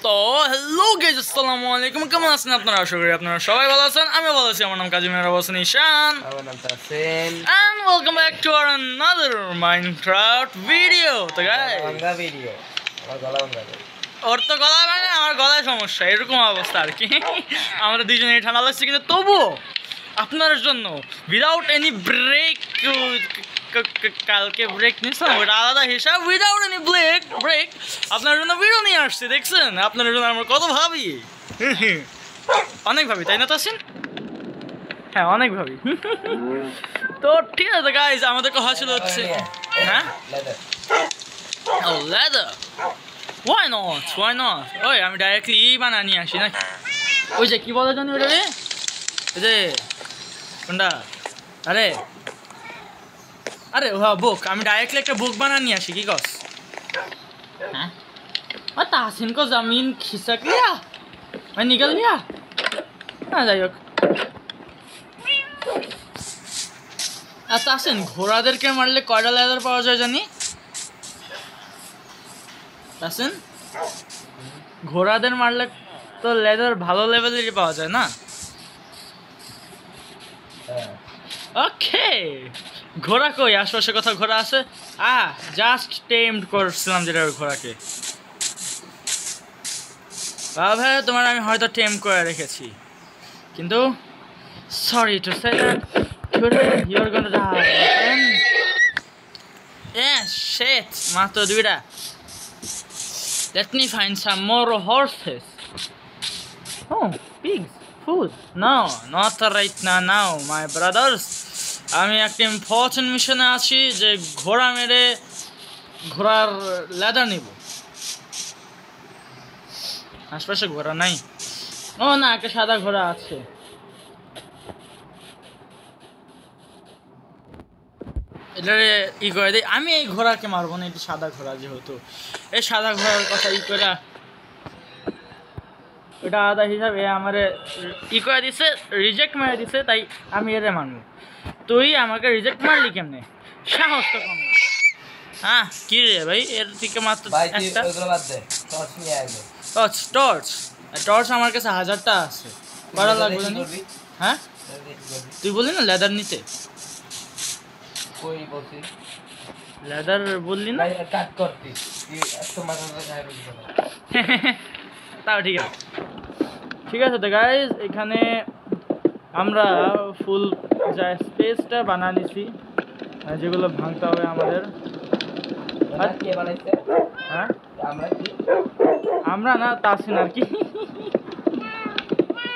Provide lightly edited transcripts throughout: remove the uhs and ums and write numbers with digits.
তো hello guys, আসসালামু আলাইকুম। কেমন আছেন আপনারা? আশা করি আপনারা সবাই ভালো আছেন। আমি ভালো আছি। আমার নাম কাজিমের অবস্থান ঈশান। আমার নাম Tasin. And welcome back to our another Minecraft video. তো গাইস, বাংলা ভিডিও। আমার গলা ভাঙা যায়। ওর তো গলা ভাঙে, আমার গলায় সমস্যা, এরকম অবস্থা আর কি। আমাদের দুজনেই ঠান্ডা লাগছে, কিন্তু তবুও আপনার জন্য উইদাউট এনি ব্রেক, কালকে ব্রেক নিয়েছিলাম, ওটা আলাদা হিসাব। উইদাউট এনি ব্রেক আপনার জন্য ভিডিও নিয়ে আসছে। দেখছেন, আপনার জন্য আমরা কত ভাবি। অনেক ভাবি, তাই না তাসিন? হ্যাঁ, অনেক ভাবি। তো ঠিক আছে গাইজ, আমাদের কথা ছিল হচ্ছে হ্যাঁ লেদার। Why not? ওই আমি ডাইরেক্টলি বানা নিয়ে আসি নাকি? ওই যে কি বলে জানি ওটা রে, ওই যে কোনটা, আরে হ্যাঁ বুক। আমি ডাইরেক্টলি একটা বুক বানা নিয়ে আসি, কি কস? হ্যাঁ তাহসিন को जमीन खिसक लिया, मैं निकल लिया। হ্যাঁ যাই হোক, তাহসিন ঘোড়াদেরকে মারলে কয়টা লেদার পাওয়া যায় জানি? তাহসিন ঘোড়াদের মারলে তো লেদার ভালো লেভেলেরই পাওয়া যায় না? ওকে, ঘোড়া কই? আশপাশে কোথাও ঘোড়া আছে? জাস্ট টেমড করছিলাম যেটা ঘোড়াকে। বাবা, তোমার আমি হয়তো টেম করে রেখেছি, কিন্তু sorry to say that today you are gonna die. Shit, মাত্র দুইটা। Let me find some more horses. Oh, pigs, food. No, not right now, my brothers. আমি একটা ইম্পর্টেন্ট মিশনে আছি, যে ঘোড়া মেরে ঘোড়ার লেদার নিব। আশপাশে ঘোড়া নাই? ও না, একটা সাদা ঘোড়া আছে। এটারে ই করে দিই। আমি এই ঘোড়াকে মারবো না, এটা সাদা ঘোড়া যেহেতু। এই সাদা ঘোড়ার কথা ই করে, ওটা আদা হিসাবে আমার ই করে দিছে, রিজেক্ট মারে দিছে, তাই আমি এরে মানবো। তুই আমাকে রিজেক্ট মারলি কেমনে? সাহস তো কম না। হ্যাঁ কি রে ভাই, এর থেকে মাত্র একটা টর্চ আমার কাছে 1000টা আছে। করা লাগবে না? হ্যাঁ তুই বললি না লেদার নিতে, লেদার বললি না? তাও ঠিক আছে তো গাইজ, এখানে আমরা ফুল যা স্পেসটা বানা নিছি, যেগুলো ভাঙতে হবে আমাদের। হ্যাঁ আমরা না, তাসিন আর কি।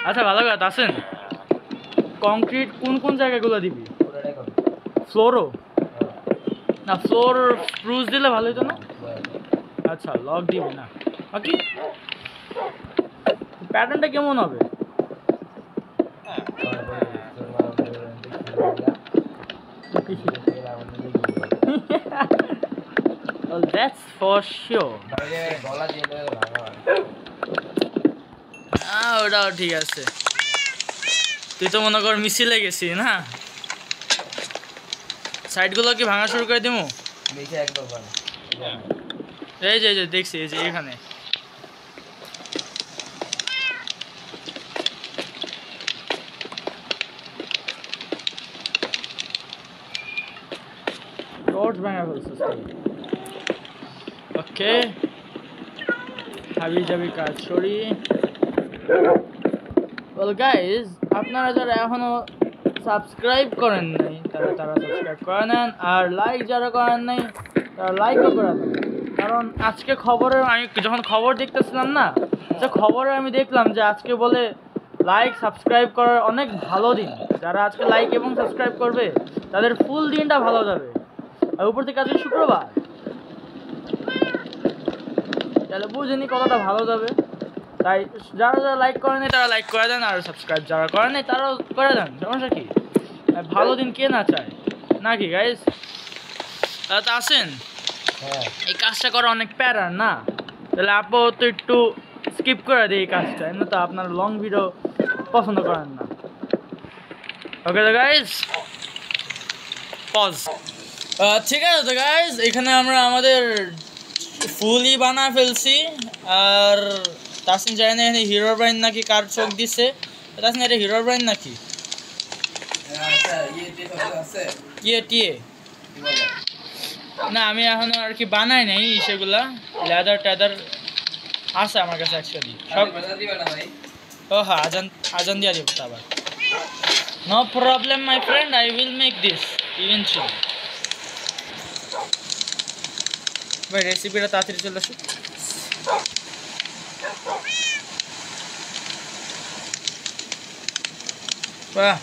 আচ্ছা ভালো কথা, তাসিন কংক্রিট কোন জায়গাগুলো দিবি? ফ্লোরও না, ফ্লোর স্প্রুস দিলে ভালো হতো না? আচ্ছা লক দিবি না? বাকি প্যাটার্নটা কেমন হবে? Well, that's for sure. ওটাও ঠিক আছে। তুই তো মনে কর মিছিলে গেছি না? সাইডগুলো কি ভাঙা শুরু করে দিমু? এই যে দেখছি, এই যে এখানে টর্চ ভাঙা ফেলছে। ওকে, হাবি যাবি কাজ সরি। ওয়েল গাইজ, আপনারা যারা এখনো সাবস্ক্রাইব করেন নাই তারা সাবস্ক্রাইব করে নেন, আর লাইক যারা করেন নাই তারা লাইকও করে নেন। কারণ আজকে খবরে আমি যখন খবর দেখতেছিলাম না, সে খবরে আমি দেখলাম যে আজকে বলে লাইক সাবস্ক্রাইব করার অনেক ভালো দিন। যারা আজকে লাইক এবং সাবস্ক্রাইব করবে তাদের ফুল দিনটা ভালো যাবে। আর উপর থেকে আজকে শুক্রবার, তাহলে বুঝিনি কতটা ভালো যাবে। তাই যারা লাইক করে নেই তারা লাইক করে দেন, আর সাবস্ক্রাইব যারা করে নেই তারাও করে দেন। সমস্যা কি? ভালো দিন কে না চায় নাকি গাইজ? আসেন, এই কাজটা করা অনেক প্যারার না? তাহলে আপু তো একটু স্কিপ করে দিই এই কাজটা, এমনি তো আপনার লং ভিডিও পছন্দ করেন না। ওকে তো গাইজ, পজ। ঠিক আছে তো গাইজ, এখানে আমরা আমাদের ফুলই বানা ফেলছি, আর তাসিন জানে না এখানে হিরো ব্রাইন নাকি কার চোখ দিছে। তাসিন এটা হিরো ব্রাইন নাকি? আচ্ছা ইয়ে যে সব আছে টিয়ে টিয়ে কি বলে না আমি এখনো আর কি বানাই নাই সেগুলা লেদার টেদার আছে আমার কাছে অ্যাকচুয়ালি সব। বাজা দিবা না ভাই ও হ্যাঁ আজান আজান দিয়ে দিব আবার। No problem my friend, I will make this eventually. ভাই রেসিপিটা তাড়াতাড়ি চলে আসুক। বাহ,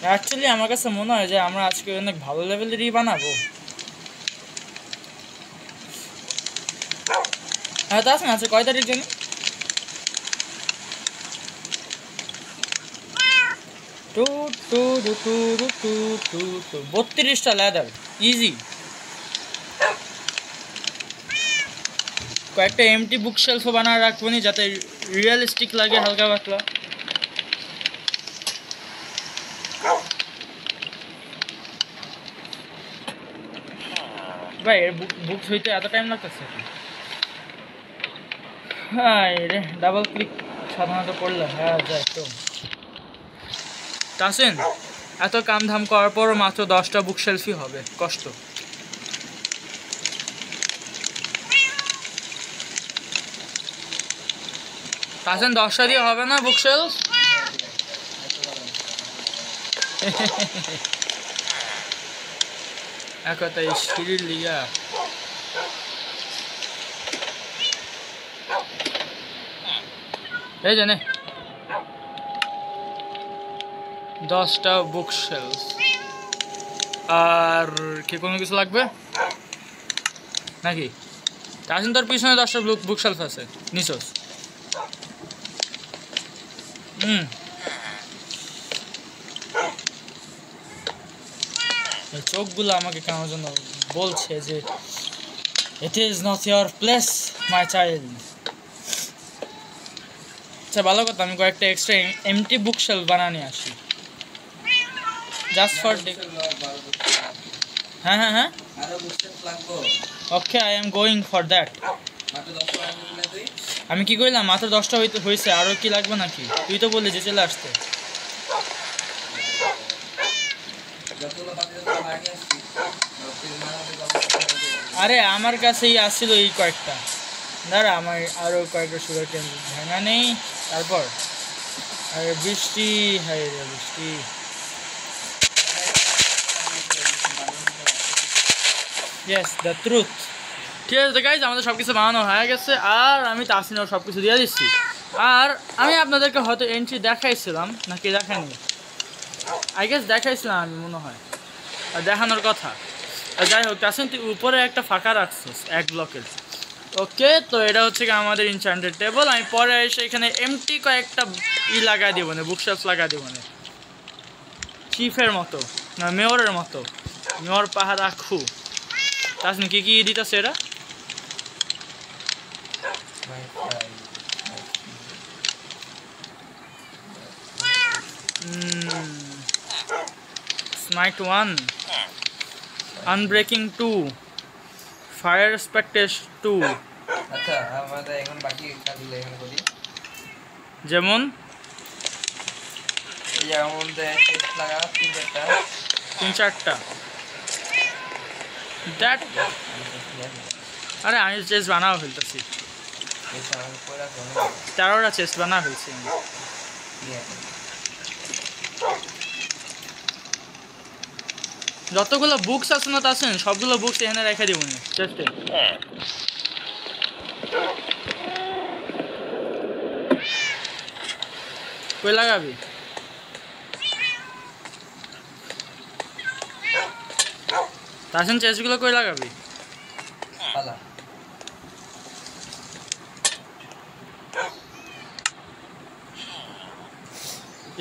অ্যাকচুয়ালি আমার কাছে মনে হয় যে আমরা আজকে অনেক ভালো লেভেলেরই বানাবো। হ্যাঁ তা আছে কয় তারিখ জানি? টু টু টু টু টু টু টু 32টা লেদার ইজি। কয়েকটা এমটি বুক শেলফও বানায় রাখবো নি যাতে রিয়েলিস্টিক লাগে হালকা পাতলা। ভাই এর বুক হইতে এত টাইম লাগতেছে? হ্যাঁ রে ডাবল ক্লিক সাধারণত করলে হ্যাঁ যায় তো। তাসিন এত কাম ধাম করার পরও মাত্র 10টা বুক শেলফই হবে, কষ্ট। তাসিন 10টা দিয়ে হবে না বুক শেলফ? একটা সিঁড়ির লিগা এই জানে 10টা বুক শেলফ। আর কি কোনো কিছু লাগবে নাকি? তাসিন তোর পিছনে 10টা বুক শেলফ আছে নিচোস। এই চোখগুলো আমাকে কেন জন্য বলছে যে it is not your place my child. আচ্ছা ভালো কথা, আমি কয়েকটা এক্সট্রা এমটি বুক শেলফ বানানি আসি জাস্ট ফর হ্যাঁ হ্যাঁ হ্যাঁ আরো বুস্টার লাগবো okay I am going for that. মাত্র 10 টাকা দিলে তুই আমি কি কইলাম মাত্র 10টা হয়েছে, আরও কি লাগবে নাকি? তুই তো বললি যে চলে আসতে। যতগুলো বাকি যতগুলো বাকি আসছি আরে আমার কাছেই আসছিল এই কয়েকটা, দাঁড়া আমার আরও কয়েকটা সুগার কেন ভাঙা নেই। তারপর আরে বৃষ্টি, হাই রে বৃষ্টি। Yes the truth. ঠিক আছে গাইজ, আমাদের সব কিছু বানানো হয়ে গেছে আর আমি তাসিনও সব কিছু দিয়ে দিচ্ছি। আর আমি আপনাদেরকে হয়তো এন্ট্রি দেখাইছিলাম নাকি দেখাইনি, আই গেস দেখাইছিলাম আমি মনে হয়, আর দেখানোর কথা। যাই হোক তাসিন তুই উপরে একটা ফাঁকা রাখছিস 1 ব্লকের। ওকে তো এটা হচ্ছে কি আমাদের ইনচান্টেড টেবল। আমি পরে এসে এখানে এমটি কয়েকটা লাগাই দিব না, বুকশেলফ লাগাই দিব না, চিফের মতো না মেয়রের মতো। মেয়র পাহাড় রাখু। তাসিন কি কি দিতেছে এটা? Smite 1, unbreaking 2, fire aspect 2। আচ্ছা আমাদের এখন বাকি কাজগুলো এখন করি। যেমন এই যে আমাদের টেস্ট লাগা 3-4টা দ্যাট। আরে আমি চেস্ট বানাও ফেলতেছি, 13টা চেস্ট বানা ফেলছি আমি। যতগুলো বুকস আছে না তাছেন সবগুলো বুকস এখানে রেখে দিব না চেস্টে। কই লাগাবি? তাছেন চেস্টগুলো কই লাগাবি? পালা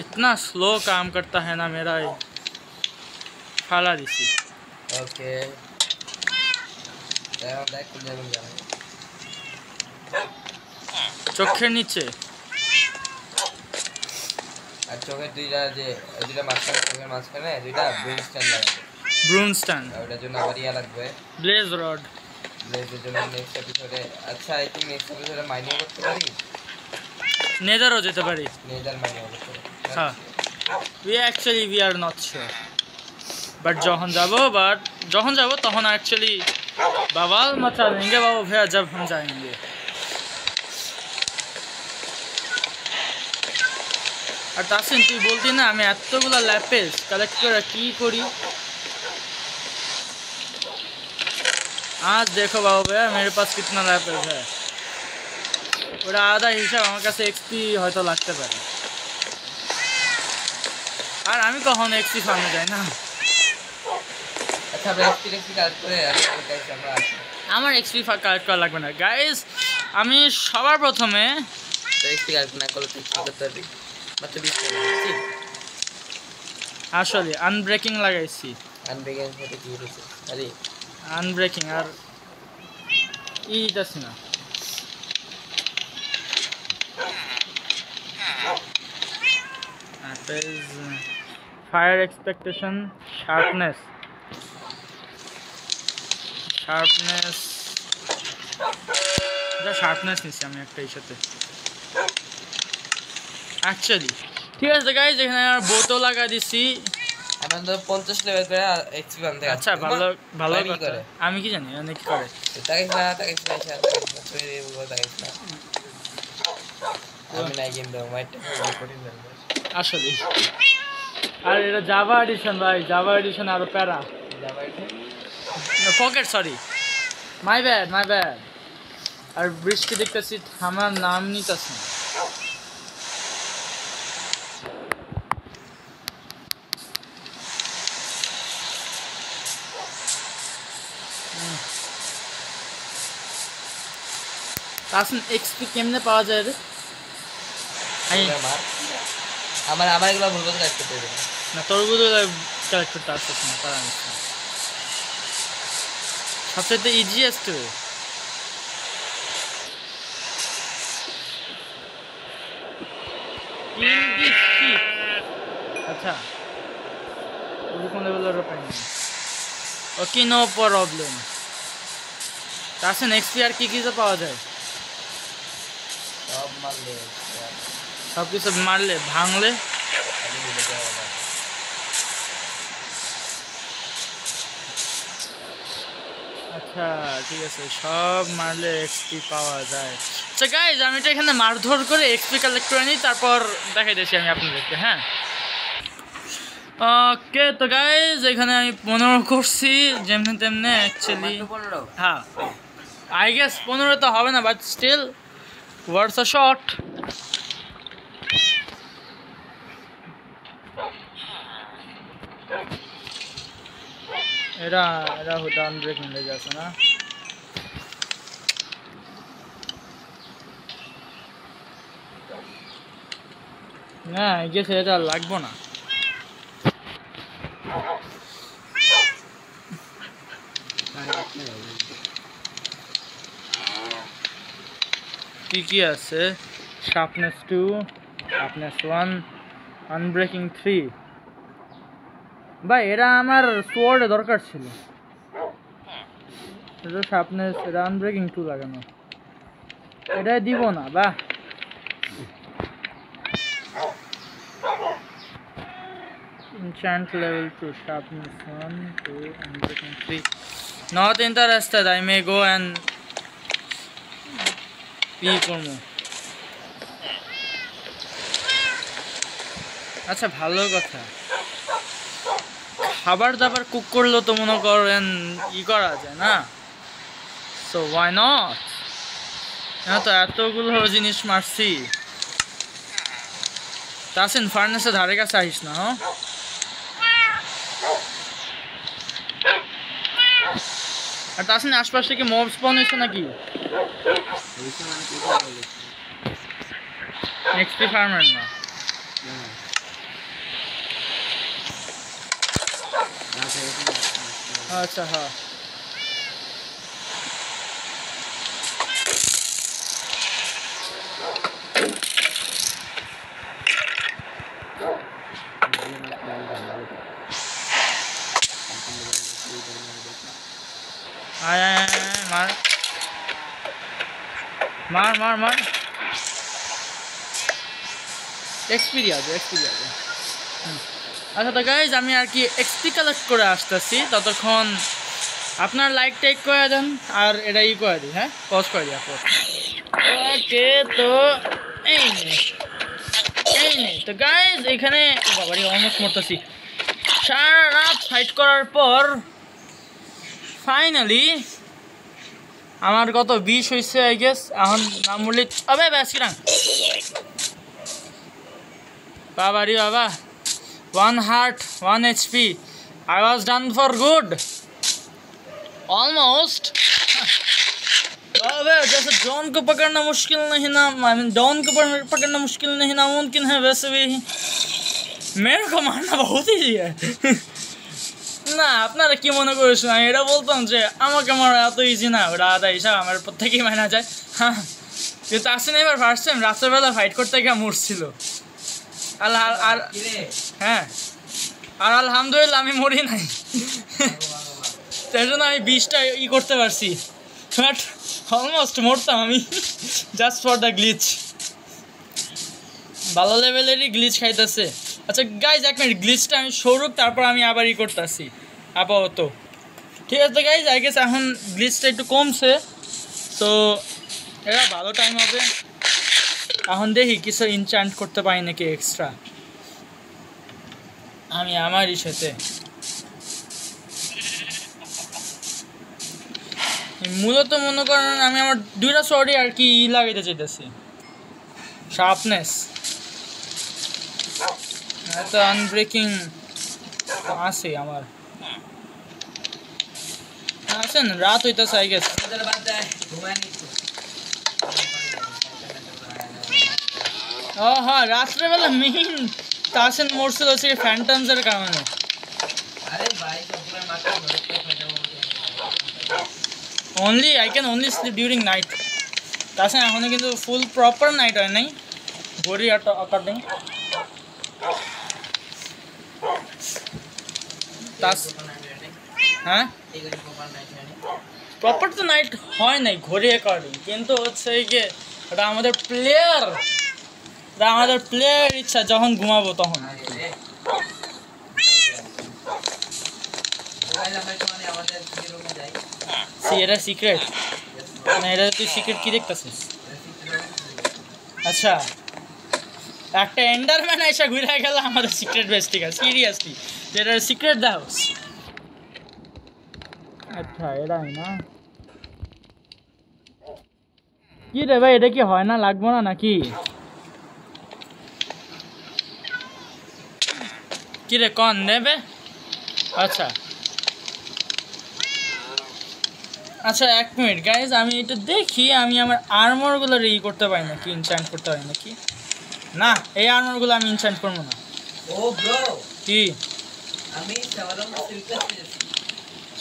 इतना स्लो काम करता है ना मेरा ये। फाला दिसी ওকে এখন দেখ কোন জায়গায় যাবে। চোখের নিচে আর চোখের দুইটা মাঝখানে চোখের মাঝখানে দুইটা ব্রেন স্ট্যান্ড লাগাবে। ব্রুন স্ট্যান্ড, ওটার জন্য আবার ইয়া লাগবে ব্লেজ রড। ব্লেজের জন্য নেক্সট এপিসোডে আচ্ছা আই থিঙ্ক নেক্সট এপিসোডে মাইনিং করতে পারি নেদারও যেতে পারি নেদার মাইনিং করতে পারি হ্যাঁ we are not sure but যখন যাব তখন एक्चुअली बवाल मचा देंगे बाबू भैया जब हम जाएंगे আর তাসিন তুই বলতি না আমি এতগুলো ল্যাপেস কালেক্ট করে কি করি आज देखो बाबू भैया मेरे पास कितना लैपटॉप है ওটা আধা হিসাব আমার কাছে এক্সপি হয়তো লাগতে পারে আর আমি কখনো এক্সপি ফার্মে যাই না আচ্ছা আমরা এক্সপি কাজ করে গাইস আমরা আসি আমার এক্সপি কালেক্ট করা লাগবে না গাইস আমি সবার প্রথমে তো এক্সপি কাজ না করলে তুই কি করতে পারবি মাত্র 20 টাকা আসলে আনব্রেকিং লাগাইছি আনব্রেকিং হতে কি হয়েছে আরে আনব্রেকিং আর দিতেছি না ফায়ার এক্সপেকটেশন শার্পনেস নিচ্ছি আমি একটা ইস্যুতে অ্যাকচুয়ালি ঠিক আছে গাইজ এখানে আর বোতল লাগা দিছি আমরা তো 50 লেভেল করে এক্সপি আনতে আচ্ছা ভালো কথা আমি কি জানি অনেক কি করে তাকে পয়সা তুই বল তাকে আমি নাই গেম দাও মাইট রেকর্ডিং করব আসলে আর এটা জাভা এডিশন ভাই জাভা এডিশন আরো প্যারা Java edition pocket sorry my bad আর বৃষ্টি দেখতেছি আমার নাম নিতেছে তাসন এক্সপি কেমনে পাওয়া যায় রে আমার এগুলো ভুল করে রাখতে পারবে না তোর বুঝে ক্যারেক্টারটা আসছে না পারা না সবচেয়ে ইজিয়েস্ট আচ্ছা ওরকম লেভেলের পাই না ওকে নো প্রবলেম তাসন এক্সপি আর কি পাওয়া যায় সব কিছু মারলে ভাঙলে আচ্ছা ঠিক আছে সব মারলে এক্সপি পাওয়া যায় আচ্ছা গাইজ আমি এটা এখানে মারধর করে এক্সপি কালেক্ট করে নিই তারপর দেখাই দিয়েছি আমি আপনাদেরকে হ্যাঁ ওকে তো গাইজ এখানে আমি 15 করছি যেমনি তেমনি অ্যাকচুয়ালি হ্যাঁ আই গেস 15 তো হবে না but still words are short এরা হয়তো আনব্রেকিং লেগে আছে না না গেছে এটা লাগবো না কি আছে শার্পনেস 2 শার্পনেস 1 আনব্রেকিং 3 ভাই এরা আমার সোয়ার্ডে দরকার ছিল এটা শার্পনেস এটা আনব্রেকিং 2 লাগানো এটা দিব না বাহ enchant level 2 sharpness 1 2 unbreaking 3 not interested I may go and করবো আচ্ছা ভালো কথা খাবার দাবার কুক করলেও তো মনে করেন করা যায় না সো ওয়াই নট তো এতগুলো জিনিস মারছি তাসিন ফার্নেসের ধারে কাছে আসিস না হ্যাঁ আর তাসিন আশপাশে কি মব স্পন হয়েছে নাকি এক্সপি ফার্মার না আচ্ছা হ্যাঁ আয় মার মার মার মার এক্সপিরিয়েন্স আচ্ছা তো গাইজ আমি আর কি এক্সপি কালেক্ট করে আসতেছি, ততক্ষণ আপনার লাইক টাইক করে দেন আর এটা ই করে দিই, হ্যাঁ পজ করে দিই আপু। ওকে তো এই নে তো গাইজ এখানে বাবারি অলমোস্ট মরতেছি। সারা রাত ফাইট করার পর ফাইনালি আমার কত 20 হয়েছে আই গেস। এখন নাম বললি আবে ব্যাস কিনা বাবারি বাবা 1 heart 1 HP I was done for good almost। अबे जैसे डॉन को पकड़ना मुश्किल नहीं ना, आई मीन डॉन को पकड़ना मुश्किल नहीं नामुमकिन है, वैसे भी मेरे को मारना बहुत इजी है। না আপনারা কি মনে করেছেন আমি এটা বলতাম যে আমাকে মারা এত ইজি না, ওটা আদা হিসাব আমার প্রত্যেকেই মানা যায়। হ্যাঁ কিন্তু আসেন এবার ফার্স্ট টাইম রাত্রেবেলা ফাইট করতে গিয়ে মরছিল। আর হ্যাঁ আর আলহামদুলিল্লাহ আমি মরি নাই, তাই জন্য আমি 20টা ই করতে পারছি, বাট অলমোস্ট মরতাম আমি জাস্ট ফর দ্য গ্লিচ। ভালো লেভেলেরই গ্লিচ খাইতেছে। আচ্ছা গাইজ 1 মিনিট, গ্লিচটা আমি সরুক তারপর আমি আবার ই করতেছি আপাতত। ঠিক আছে গাইজ আই গেস এখন গ্লিচটা একটু কমছে, তো এটা ভালো টাইম হবে। এখন দেখি কিছু ইনচান্ট করতে পারি নাকি এক্সট্রা আমি আমারই সাথে। মূলত মনে করেন আমি আমার 2টা শর্টই আর কি লাগাইতে চাইতেছি, শার্পনেস এত আনব্রেকিং আছে আমার। আসেন রাত হইতেছে আই গেস। ও হ্যাঁ রাত্রেবেলা মেইন তাসেন মরছিল হচ্ছে ফ্যান্টমসের কারণে। only I can only sleep during night। তাছাড়া এখনো কিন্তু ফুল প্রপার নাইট হয় নাই, ঘড়ি অ্যাকর্ডিং। হ্যাঁ প্রপার তো নাইট হয় নাই ঘড়ি অ্যাকর্ডিং, কিন্তু হচ্ছে গিয়ে ওটা আমাদের প্লেয়ার ইচ্ছা, যখন ঘুমাবো তখন। এটা সিক্রেট না, এটা তুই সিক্রেট কি দেখতেছিস? আচ্ছা একটা এন্ডারম্যান এসে ঘুরে গেল আমাদের সিক্রেট বেস, ঠিক আছে সিরিয়াসলি যেটা সিক্রেট দাও। আচ্ছা এটাই না কি রে ভাই, এটা কি হয় না লাগবো না নাকি? কি রে কন নেবে? আচ্ছা আচ্ছা 1 মিনিট গাইজ আমি এটা দেখি আমি আমার আর্মারগুলো ই করতে পারি নাকি, ইনচান্ট করতে পারি নাকি। না এই আর্মারগুলো আমি ইনচান্ট করবো না। ও ব্রো কি আমি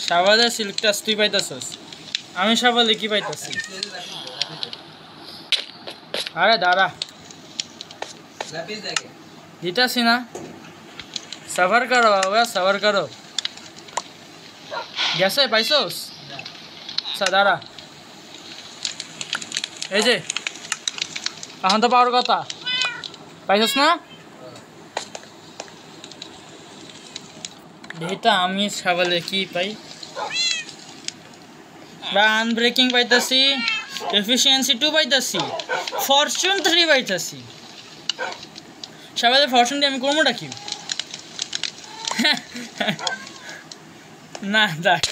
শাবাদের সিল্ক টাচ তুই পাইতাছস, আমি শাবালে কি পাইতাছি? আরে দাঁড়া দিতাছি না, সবার করো বাবা সবার করো। গেছে পাইছস? আচ্ছা দাঁড়া এই যে এখন তো পাওয়ার কথা, পাইছস না? এটা আমি সাবালে কি পাই? আনব্রেকিং পাইতাছি, এফিসিয়েন্সি 2 পাইতাছি, ফরচুন 3 পাইতাছি। সাবালে ফরচুন দিয়ে আমি করবোটা কি? না দেখ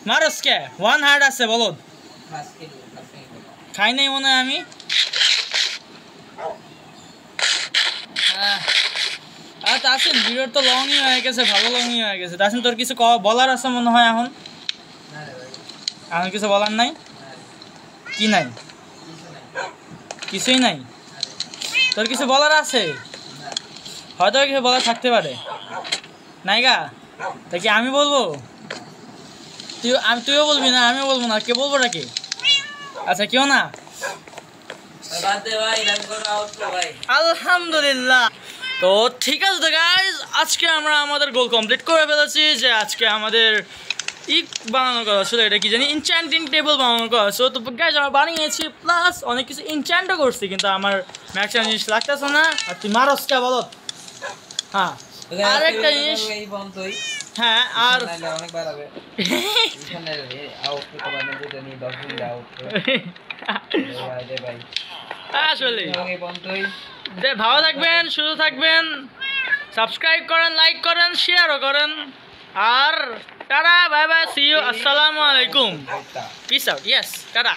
মারস কে 1 হার্ট আছে বলো, খাই নাই মনে হয় আমি। আর তাসিন ভিডিও তো লংই হয়ে গেছে, ভালো লংই হয়ে গেছে। তাসিন তোর কিছু বলার আছে মনে হয় এখন? এখন কিছু বলার নাই? কি নাই? কিছুই নাই? তোর কিছু বলার আছে? হয়তো কিছু বলার থাকতে পারে নাইগা, তা কি আমি বলবো? তুইও বলবি না আমিও বলবো না, কে বলবো নাকি? আচ্ছা কেউ না, আলহামদুলিল্লাহ। তো ঠিক আছে তো গাইজ আজকে আমরা আমাদের গোল কমপ্লিট করে ফেলেছি, যে আজকে আমাদের বানানোর কথা ছিল, এটা কি জানি ইনচ্যান্টিং টেবিল বানানোর কথা ছিল। তো গাইজ আমরা বানিয়েছি, প্লাস অনেক কিছু ইনচ্যান্টও করছি, কিন্তু আমার ম্যাক্সিমাম জিনিস লাগতেছে না। আর তুই মারস কে বলো? হ্যাঁ আরেকটা জিনিস, এই পর্যন্তই। হ্যাঁ আর নাইলে অনেক বাড়াবে। এখানে আউট করতে পারবেন যেটা নিয়ে 10 দিন আউট দে ভাই। আসলে এই পর্যন্তই। ভালো থাকবেন, সুস্থ থাকবেন, সাবস্ক্রাইব করেন, লাইক করেন, শেয়ারও করেন। আর tata, bye bye, see you, আসসালামু আলাইকুম, পিস আউট, ইয়েস, টাটা।